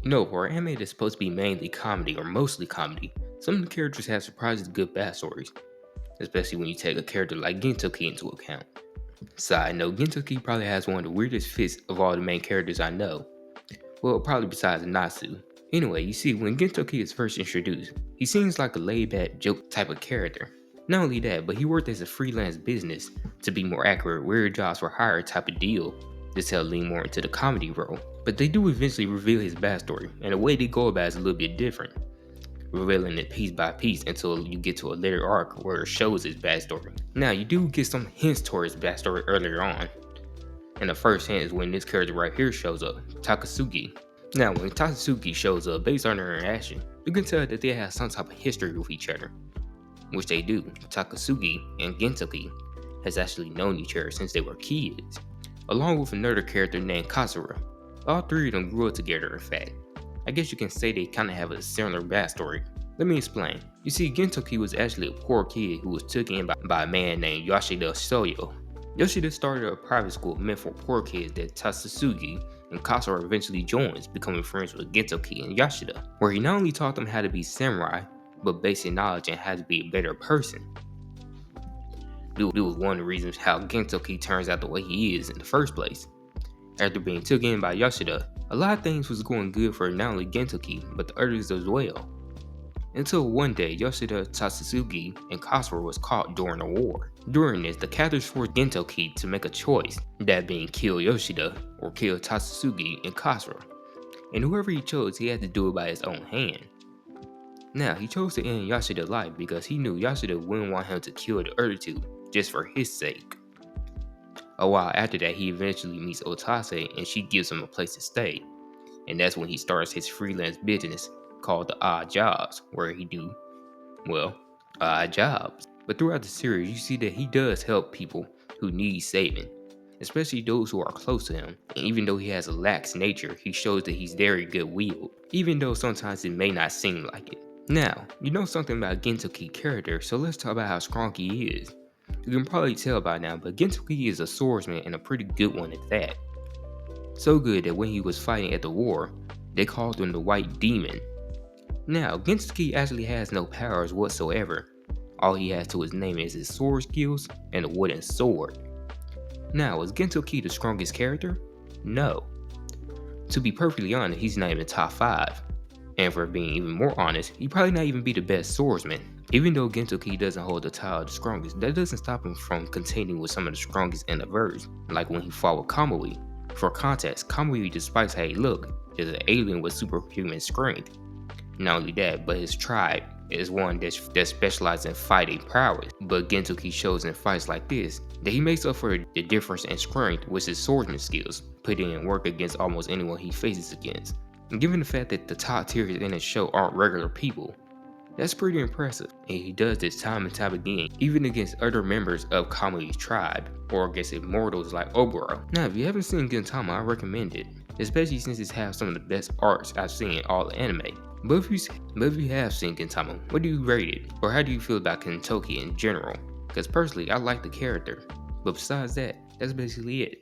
For anime that's supposed to be mainly comedy or mostly comedy, some of the characters have surprisingly good backstories, especially when you take a character like Gintoki into account. Side note, Gintoki probably has one of the weirdest fits of all the main characters I know. Well, probably besides Natsu. Anyway, you see, when Gintoki is first introduced, he seems like a laid-back joke type of character. Not only that, but he worked as a freelance business, to be more accurate, weird jobs for hire type of deal. This helped lean more into the comedy role. But they do eventually reveal his backstory, and the way they go about it is a little bit different, revealing it piece by piece until you get to a later arc where it shows his backstory. Now, you do get some hints towards his backstory earlier on, and the first hint is when this character right here shows up, Takasugi. Now, when Takasugi shows up, based on their interaction, you can tell that they have some type of history with each other, which they do. Takasugi and Gintoki has actually known each other since they were kids, along with another character named Kasura. All three of them grew up together, in fact. I guess you can say they kind of have a similar backstory. Let me explain. You see, Gintoki was actually a poor kid who was taken in by a man named Yoshida Soyo. Yoshida started a private school meant for poor kids that Tatsusugi and Kasura eventually joins, becoming friends with Gintoki and Yoshida, where he not only taught them how to be samurai, but basic knowledge and how to be a better person. It was one of the reasons how Gintoki turns out the way he is in the first place. After being taken in by Yoshida, a lot of things was going good for not only Gintoki, but the others as well. Until one day, Yoshida, Tatsusugi, and Kasura was caught during a war. During this, the captors forced Gintoki to make a choice, that being kill Yoshida or kill Tatsusugi and Kasura. And whoever he chose, he had to do it by his own hand. Now, he chose to end Yoshida's life because he knew Yoshida wouldn't want him to kill the other two, just for his sake. A while after that, he eventually meets Otase and she gives him a place to stay. And that's when he starts his freelance business called the Odd Jobs, where he do, well, odd jobs. But throughout the series, you see that he does help people who need saving, especially those who are close to him. And even though he has a lax nature, he shows that he's very good-willed, even though sometimes it may not seem like it. Now, you know something about Gintoki's character, so let's talk about how strong he is. You can probably tell by now, but Gintoki is a swordsman and a pretty good one at that. So good that when he was fighting at the war, they called him the White Demon. Now, Gintoki actually has no powers whatsoever. All he has to his name is his sword skills and a wooden sword. Now, is Gintoki the strongest character? No. To be perfectly honest, he's not even top 5. And for being even more honest, he probably not even be the best swordsman. Even though Gintoki doesn't hold the title of the strongest, that doesn't stop him from contending with some of the strongest in the verse, like when he fought with Kamui. For context, Kamui, despite how he look, is an alien with superhuman strength. Not only that, but his tribe is one that specializes in fighting prowess. But Gintoki shows in fights like this that he makes up for the difference in strength with his swordsman skills, putting in work against almost anyone he faces against. And given the fact that the top tiers in his show aren't regular people, that's pretty impressive, and he does this time and time again, even against other members of Kamui's tribe, or against immortals like Oboro. Now, if you haven't seen Gintama, I recommend it, especially since it has some of the best arts I've seen in all anime. But if you have seen Gintama, what do you rate it? Or how do you feel about Gintoki in general? Because personally, I like the character, but besides that, that's basically it.